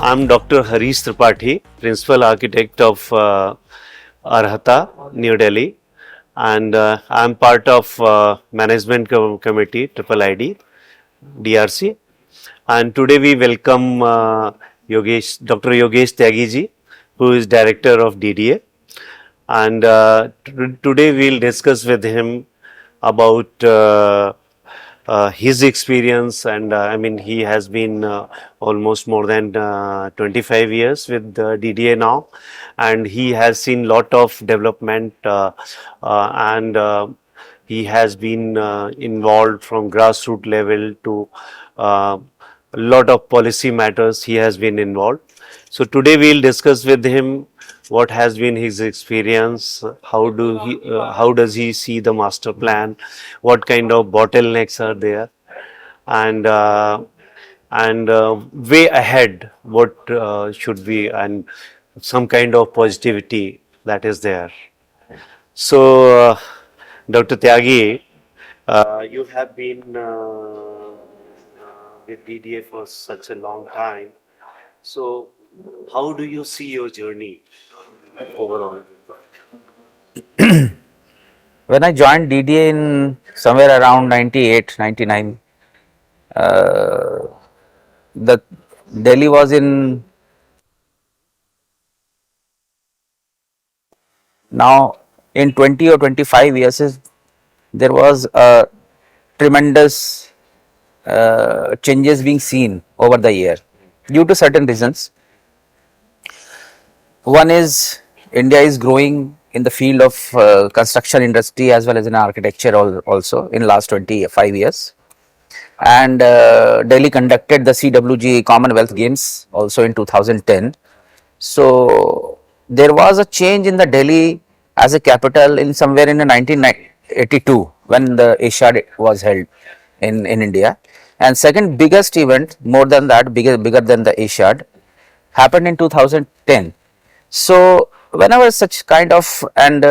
I'm Dr. Harish Tripathi, Principal Architect of Arhata, New Delhi, and I'm part of Management Committee, Triple ID, DRC. And today we welcome Dr. Yogesh Tyagi ji, who is Director of DDA. And today we'll discuss with him about his experience, and I mean, he has been almost more than 25 years with DDA now, and he has seen lot of development, and he has been involved from grassroots level to a lot of policy matters. He has been involved. So today we'll discuss with him what has been his experience, how does he see the master plan, what kind of bottlenecks are there, and way ahead what should be, and some kind of positivity that is there. So Dr. Tyagi, you have been with DDA for such a long time. So how do you see your journey overall? When I joined DDA in somewhere around 98, 99, the Delhi was in, now in 20 or 25 years, there was a tremendous changes being seen over the year due to certain reasons. One is India is growing in the field of construction industry as well as in architecture also in last 25 years. And Delhi conducted the CWG Commonwealth Games also in 2010. So there was a change in the Delhi as a capital in somewhere in the 1982 when the Asiad was held in India. And second biggest event, more than that, bigger than the Asiad, happened in 2010. So whenever such kind of and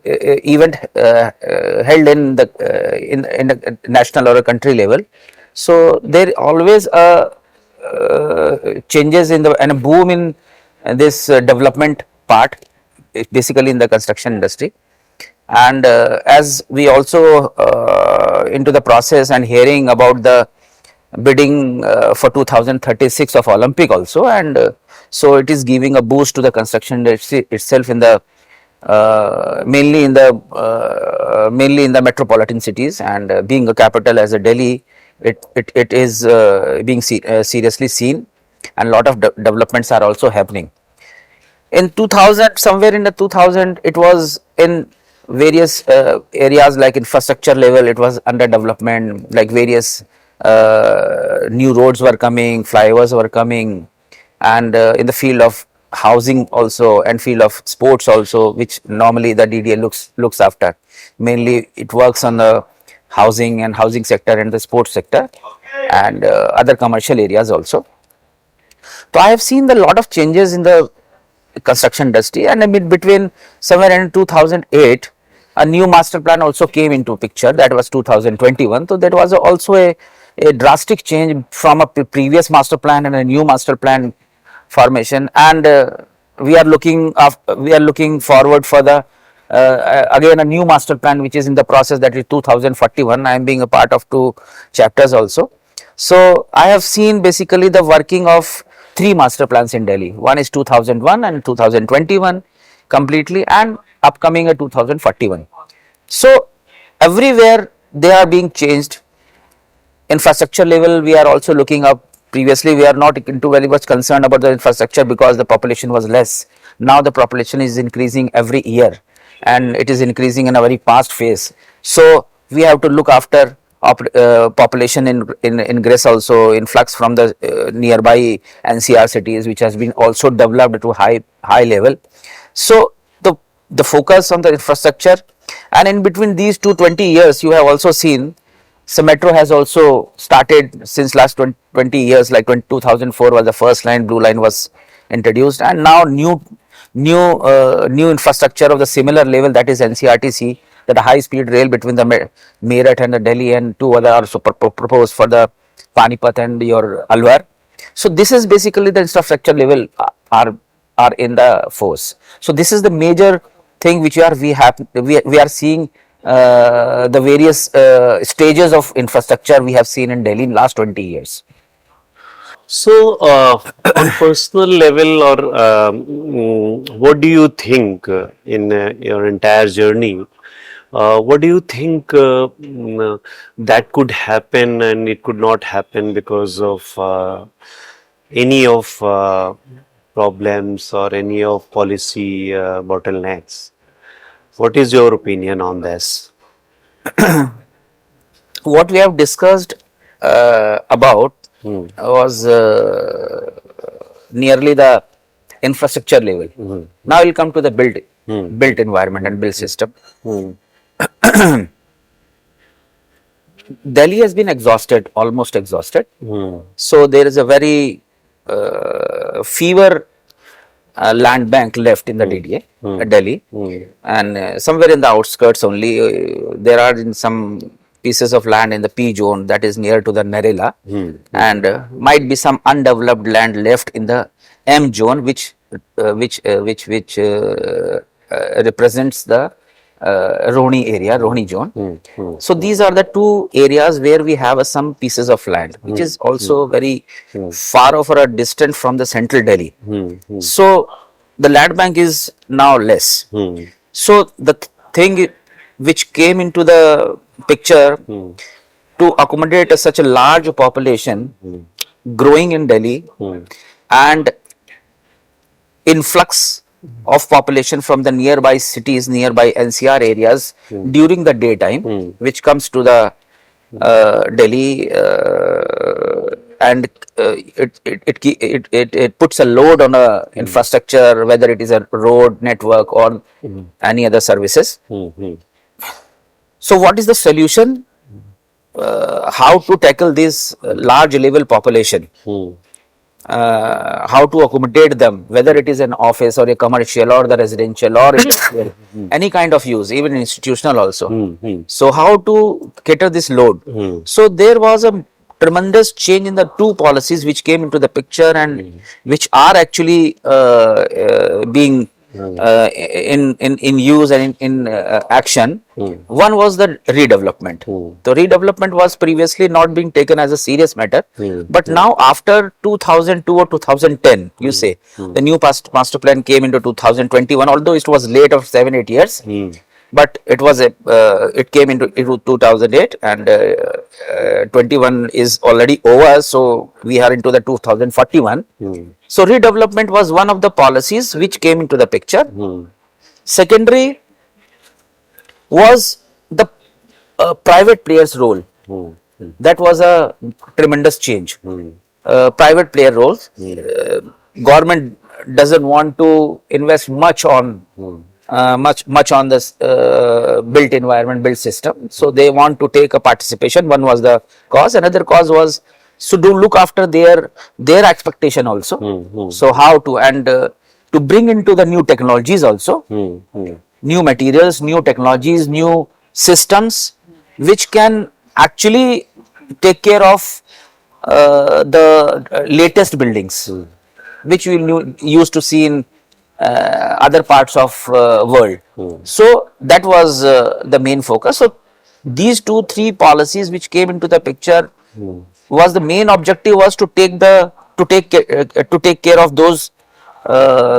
event held in the national or a country level, so there always changes in the and a boom in this development part, basically in the construction industry. And as we also into the process and hearing about the bidding for 2036 of Olympic also, and so it is giving a boost to the construction industry itself in the mainly in the metropolitan cities, and being a capital as a Delhi, it is being seriously seen, and lot of developments are also happening. In 2000, somewhere in the 2000, it was in various areas like infrastructure level, it was under development, like various new roads were coming, flyovers were coming, and in the field of housing also and field of sports also, which normally the DDA looks after. Mainly it works on the housing and housing sector and the sports sector, and other commercial areas also. So I have seen a lot of changes in the construction industry, and between somewhere in 2008 a new master plan also came into picture, that was 2021. So that was also a drastic change from a previous master plan and a new master plan formation, and we are looking forward for the again a new master plan which is in the process, that is 2041. I am being a part of 2 chapters also. So I have seen basically the working of 3 master plans in Delhi. One is 2001 and 2021 completely, and upcoming a 2041. So everywhere they are being changed. Infrastructure level we are also looking up. Previously we are not into very much concerned about the infrastructure because the population was less. Now the population is increasing every year, and it is increasing in a very fast phase. So we have to look after population in Greece also, influx from the nearby NCR cities, which has been also developed to high level. So the focus on the infrastructure, and in between these 20 years you have also seen, so metro has also started since last 20 years, like 2004 was the first line, blue line was introduced, and now new new infrastructure of the similar level, that is NCRTC, that a high speed rail between the Meerut and the Delhi, and two other are also proposed for the Panipat and your Alwar. So this is basically the infrastructure level are in the force. So this is the major thing which we are seeing, the various stages of infrastructure we have seen in Delhi in last 20 years. So, on personal level, or what do you think in your entire journey? What do you think that could happen and it could not happen because of any of problems or any of policy bottlenecks? What is your opinion on this? What we have discussed about was nearly the infrastructure level. Now we'll come to the built environment and built system. Hmm. Delhi has been exhausted, almost exhausted. Hmm. So there is a very fever land bank left in the DDA, Delhi, and somewhere in the outskirts only, there are in some pieces of land in the P zone, that is near to the Narela, and might be some undeveloped land left in the M zone, which represents the Rohini area, Rohini zone. So these are the two areas where we have some pieces of land, which is also very far off or a distant from the central Delhi. So the land bank is now less. So the thing which came into the picture to accommodate such a large population growing in Delhi and influx of population from the nearby cities, nearby NCR areas during the daytime, which comes to the Delhi, and it puts a load on a infrastructure, whether it is a road network or any other services. So what is the solution? How to tackle this large level population? How to accommodate them, whether it is an office or a commercial or the residential or industrial, any kind of use, even institutional also. So how to cater this load? So there was a tremendous change in the two policies which came into the picture and which are actually being in use and in action. One was the redevelopment. The redevelopment was previously not being taken as a serious matter, but now after 2002 or 2010, you say, the new master plan came into 2021, although it was late of 7-8 years. But it came into 2008, and 21 is already over, so we are into the 2041. So redevelopment was one of the policies which came into the picture. Secondary was the private players' role. That was a tremendous change. Private player roles. Government doesn't want to invest much on much on this built environment, built system. So they want to take a participation. One was the cause. Another cause was to look after their expectation also. So how to, and to bring into the new technologies also, new materials, new technologies, new systems, which can actually take care of the latest buildings, which we used to see in other parts of world. So that was the main focus. So these 2-3 policies which came into the picture was the main objective, was to take care of those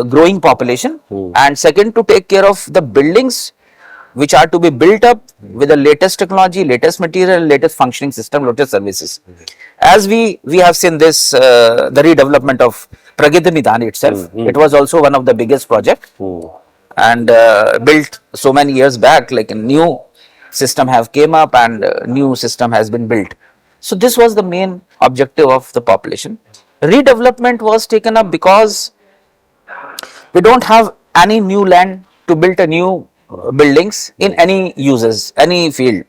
growing population, and second, to take care of the buildings which are to be built up with the latest technology, latest material, latest functioning system, latest services. As we have seen this, the redevelopment of Pragati Midhan itself, it was also one of the biggest project, and built so many years back. Like a new system have came up, and new system has been built. So this was the main objective of the population. Redevelopment was taken up because we don't have any new land to build a new buildings in any uses, any field,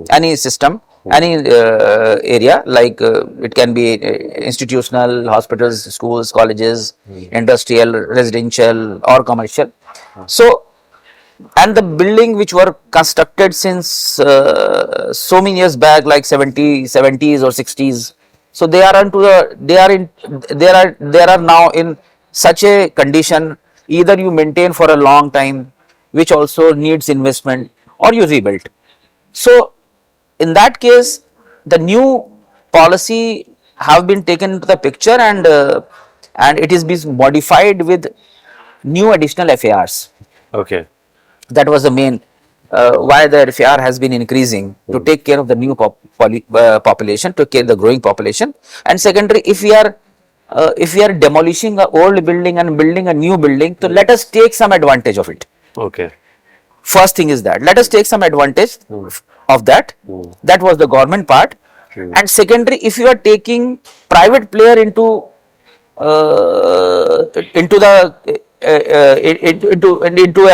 any system. any area, like it can be institutional, hospitals, schools, colleges, industrial, residential or commercial. So, and the building which were constructed since so many years back, like 70s or 60s, so they are onto the they are now in such a condition, either you maintain for a long time, which also needs investment, or you rebuild. So in that case, the new policy have been taken into the picture, and it is being modified with new additional FARs. Okay. That was the main why the FAR has been increasing, to take care of the new population, to care the growing population. And secondary, if we are demolishing a old building and building a new building, so let us take some advantage of it. Okay. First thing is that let us take some advantage of that. That was the government part. And secondary, if you are taking private player into the into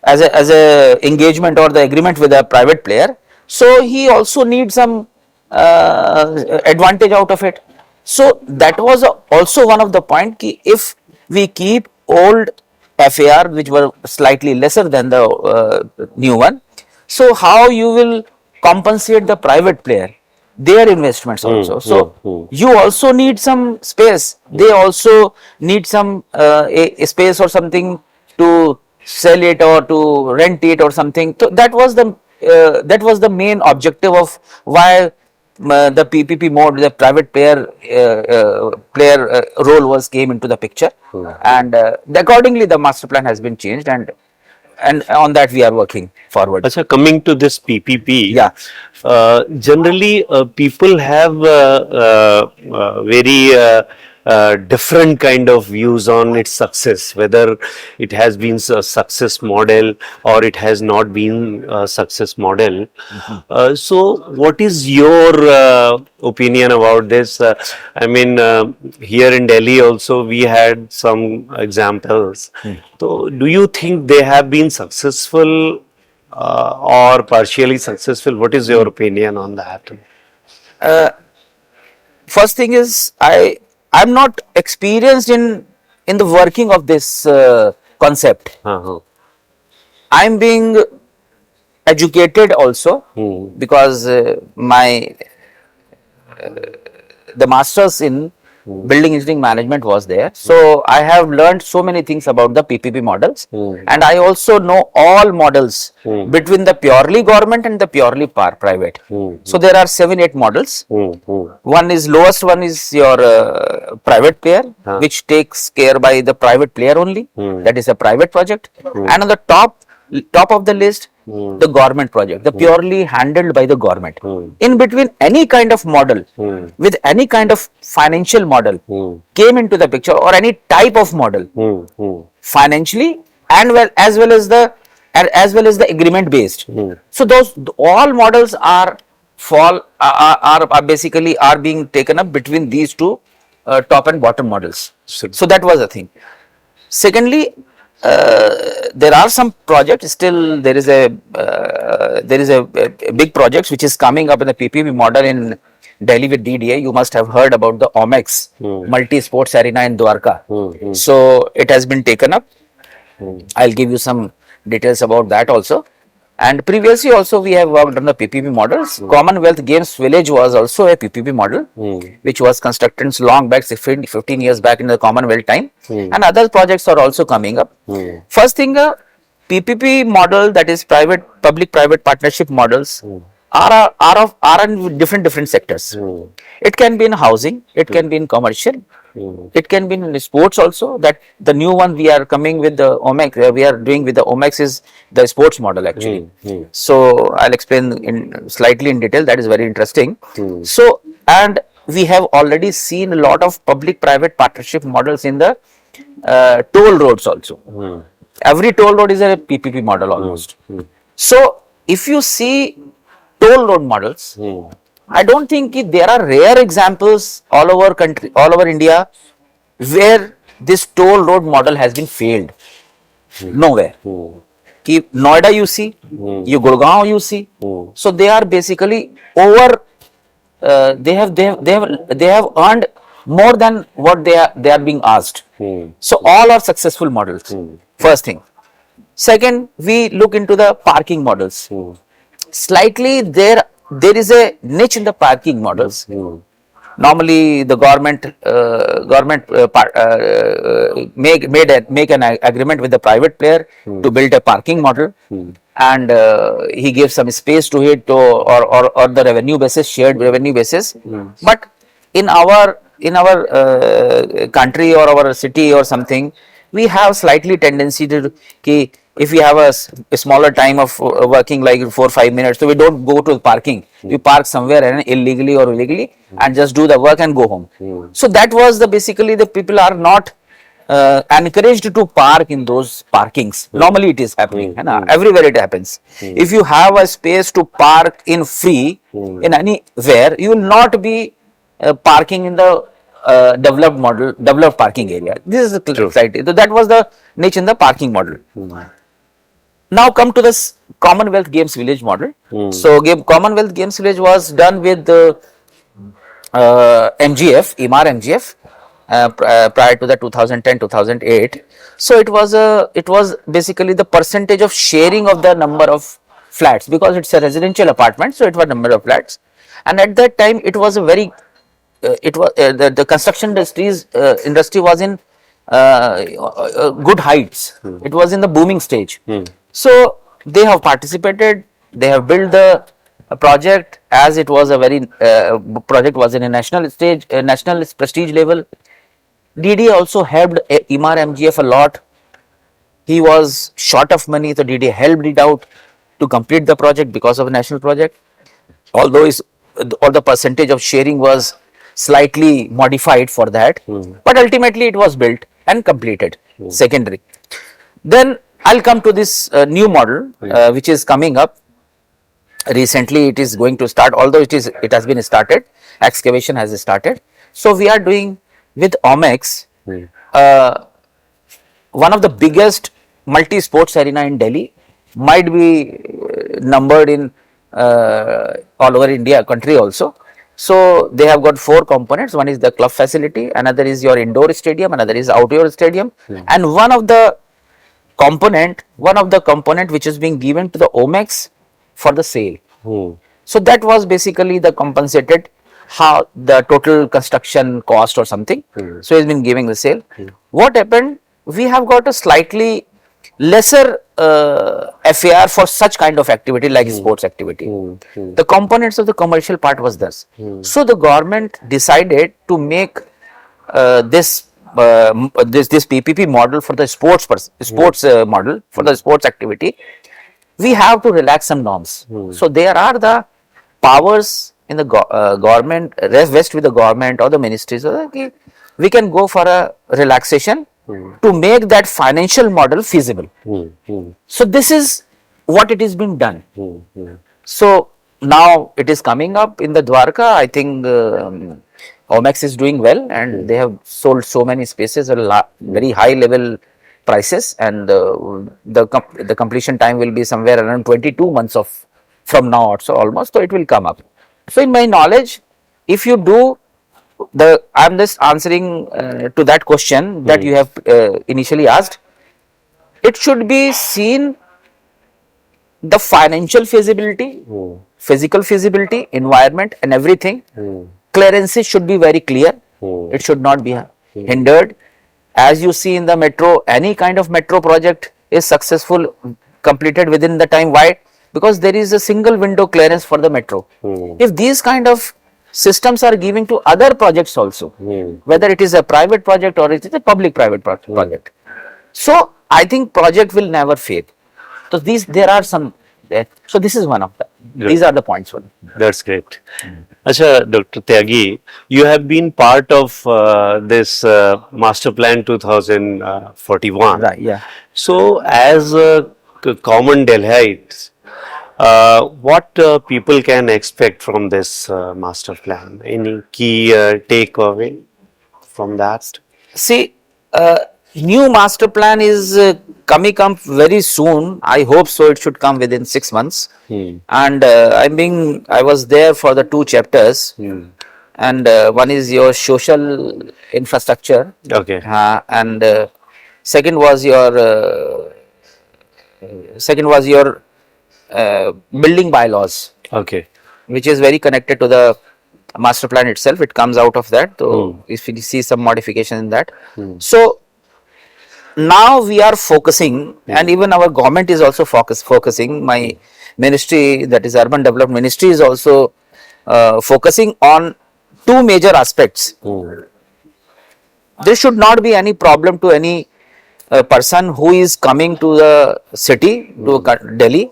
as a engagement or the agreement with a private player, so he also needs some advantage out of it. So that was also one of the point ki if we keep old FAR which were slightly lesser than the new one, so how you will compensate the private player their investments also. So you also need some space, they also need some a space or something to sell it or to rent it or something. So that was the main objective of why the PPP mode, the private player role was came into the picture. And accordingly the master plan has been changed, and on that we are working forward. Acha, coming to this PPP, Yeah. generally people have very different kind of views on its success, whether it has been a success model or it has not been a success model. So, what is your opinion about this? I mean, here in Delhi also we had some examples. So, do you think they have been successful or partially successful? What is your opinion on that? First thing is I'm not experienced in the working of this concept. Uh-huh. I'm being educated also, because my the masters in building engineering management was there, so I have learned so many things about the PPP models, and I also know all models between the purely government and the purely private. So there are 7-8 models. One is lowest one is your private player, which takes care by the private player only, that is a private project. And on the top of the list, the government project, the purely handled by the government. In between, any kind of model with any kind of financial model came into the picture, or any type of model financially, and as well as the agreement based. So those all models are basically are being taken up between these two top and bottom models. So that was the thing. Secondly, there are some projects still. There is a big project which is coming up in the PPP model in Delhi with DDA. You must have heard about the OMEX multi sports arena in Dwarka. So it has been taken up. I'll give you some details about that also. And previously also we have worked on the PPP models. Commonwealth Games Village was also a PPP model, which was constructed long back, 15 years back in the Commonwealth time. And other projects are also coming up. First thing, PPP model, that is public-private partnership models, are in different sectors. It can be in housing, it can be in commercial, it can be in sports also. That the new one we are coming with the OMEX, we are doing with the OMEX is the sports model actually. So I'll explain slightly in detail. That is very interesting. So, and we have already seen a lot of public-private partnership models in the toll roads also. Every toll road is a PPP model almost. So if you see toll road models, I don't think there are rare examples all over country, all over India, where this toll road model has been failed. Nowhere. Keep Noida you see, you Gurgaon you see. So they are basically over. They have earned more than what they are being asked. So all are successful models. First thing. Second, we look into the parking models. Slightly there is a niche in the parking models. Normally the government make an agreement with the private player to build a parking model, and he gives some space to it, or the revenue basis, shared revenue basis. But in our country or our city or something, we have slightly tendency to ki, if we have a smaller time of working like 4 or 5 minutes, so we don't go to parking. We park somewhere and illegally or illegally and just do the work and go home. So that was the basically the people are not encouraged to park in those parkings. Normally it is happening, everywhere it happens. If you have a space to park in free in anywhere, you will not be parking in the developed parking area. This is the slightly. So that was the niche in the parking model. Now come to this Commonwealth Games Village model. So Commonwealth Games Village was done with the MGF, IMAR MGF, prior to the 2010-2008. So it was basically the percentage of sharing of the number of flats, because it's a residential apartment, so it was number of flats. And at that time it was a very the construction industry was in good heights. It was in the booming stage. So they have participated, they have built the project, as it was a very project was in a national stage, national prestige level. DD also helped IMAR MGF a lot. He was short of money, so DD helped it out to complete the project because of a national project. Although all the percentage of sharing was slightly modified for that, but ultimately it was built and completed. Secondary. Then I'll come to this new model which is coming up. Recently it is going to start, although it has been started, excavation has started. So we are doing with Omex, one of the biggest multi-sports arena in Delhi, might be numbered in all over India, country also. So they have got 4 components. One is the club facility, another is your indoor stadium, another is outdoor stadium, and one of the component which is being given to the Omex for the sale. So that was basically the compensated how the total construction cost or something. So he's been giving the sale. What happened? We have got a slightly lesser FAR for such kind of activity like sports activity. The components of the commercial part was thus. So the government decided to make this PPP model for the sports model for the sports activity. We have to relax some norms. So there are the powers in the government, rest with the government or the ministries. So we can go for a relaxation to make that financial model feasible. So this is what it is being done. So now it is coming up in the Dwarka. I think Omex is doing well, and they have sold so many spaces at very high level prices, and the completion time will be somewhere around 22 months from now or so almost. So it will come up. So in my knowledge, if you do I'm just answering to that question that you have initially asked. It should be seen the financial feasibility, physical feasibility, environment and everything. Clearances should be very clear. It should not be hindered. As you see in the metro, any kind of metro project is successful, completed within the time. Why? Because there is a single window clearance for the metro. If these kind of systems are given to other projects also, whether it is a private project or it is a public-private project. So I think project will never fail. So there are some. So this is one of them. These are the points. That's great. Acha, Dr. Tyagi, you have been part of this Master Plan 2041. Right. Yeah. So as common Delhiites, what people can expect from this master plan? Any key takeaway from that? See, New master plan is coming up very soon. I hope so. It should come within 6 months. And I was there for the two chapters. And one is your social infrastructure. Okay. And second was your building bylaws, Okay. which is very connected to the master plan itself. It comes out of that. So if you see some modification in that, so now we are focusing, and even our government is also focusing. My ministry, that is Urban Development Ministry, is also focusing on two major aspects. There should not be any problem to any person who is coming to the city, to Delhi,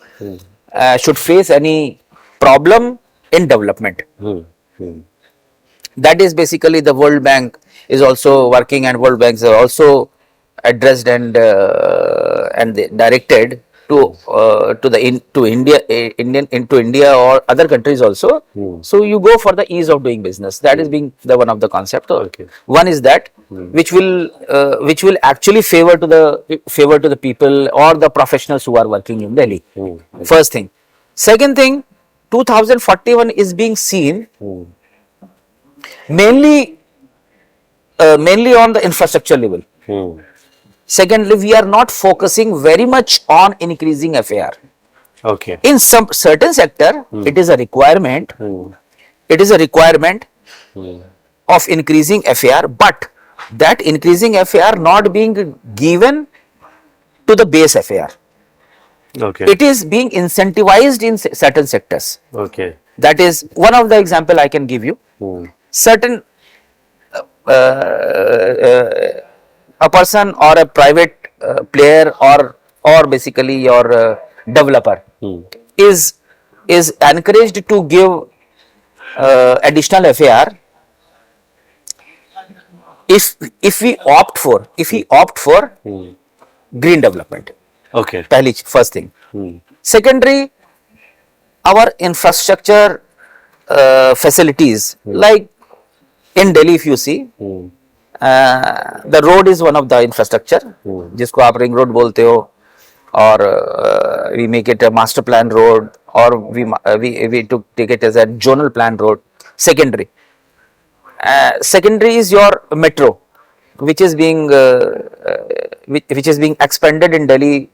should face any problem in development. That is basically the World Bank is also working, and World Banks are also addressed and directed to India, into India or other countries also. So you go for the ease of doing business. That is being the one of the concept. Okay. One is that which will actually favor to the people or the professionals who are working in Delhi. First thing. Second thing, 2041 is being seen mainly on the infrastructure level. Secondly, we are not focusing very much on increasing FAR. Okay. In some certain sector, it is a requirement. It is a requirement of increasing FAR, but that increasing FAR not being given to the base FAR. Okay. It is being incentivized in certain sectors. Okay. That is one of the example I can give you. Certain a person or a private player or basically your developer is encouraged to give additional FAR if he opt for green development. Okay. First thing. Secondary, our infrastructure facilities, like in Delhi, if you see, the road is one of the infrastructure, जिसको आप ring road बोलते हो, or we make it a master plan road, or we take it as a zonal plan road. Secondary. Secondary is your metro, which is being expanded in Delhi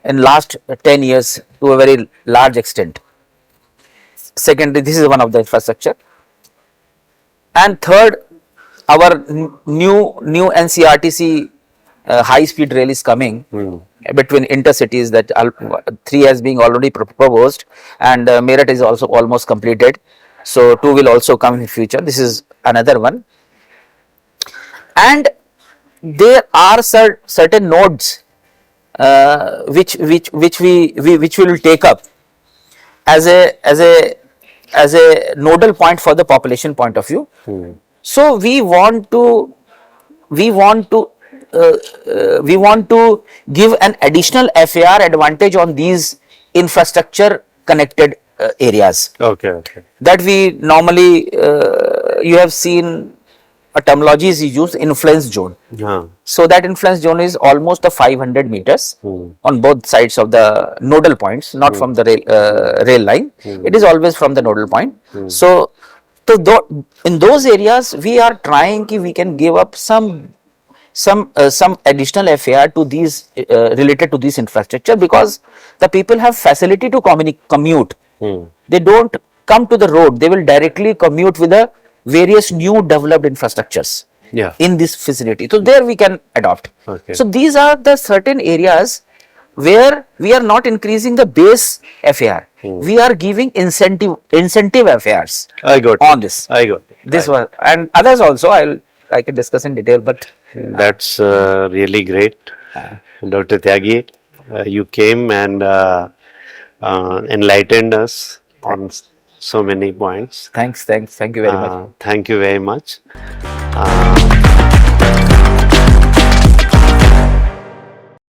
in last 10 years to a very large extent. Secondary, this is one of the infrastructure. And third, our new NCRTC high speed rail is coming between intercities, that 3 has been already proposed, and Meerut is also almost completed. So 2 will also come in future. This is another one. And there are certain nodes which we will take up as a nodal point for the population point of view. So we want to give an additional FAR advantage on these infrastructure connected areas. Okay. Okay. That we normally you have seen a terminology is used, influence zone. So that influence zone is almost a 500 meters on both sides of the nodal points, not from the rail line. It is always from the nodal point. So in those areas, we are trying we can give up some additional FAR to these related to this infrastructure, because the people have facility to commute. They don't come to the road, they will directly commute with the various new developed infrastructures in this facility. So there we can adopt. Okay. So these are the certain areas where we are not increasing the base FAR. We are giving incentive FARs. I got on this. I got it. This one and others also I can discuss in detail, but that's really great, Dr. Tyagi. You came and enlightened us on so many points. Thank you very much. Thank you very much.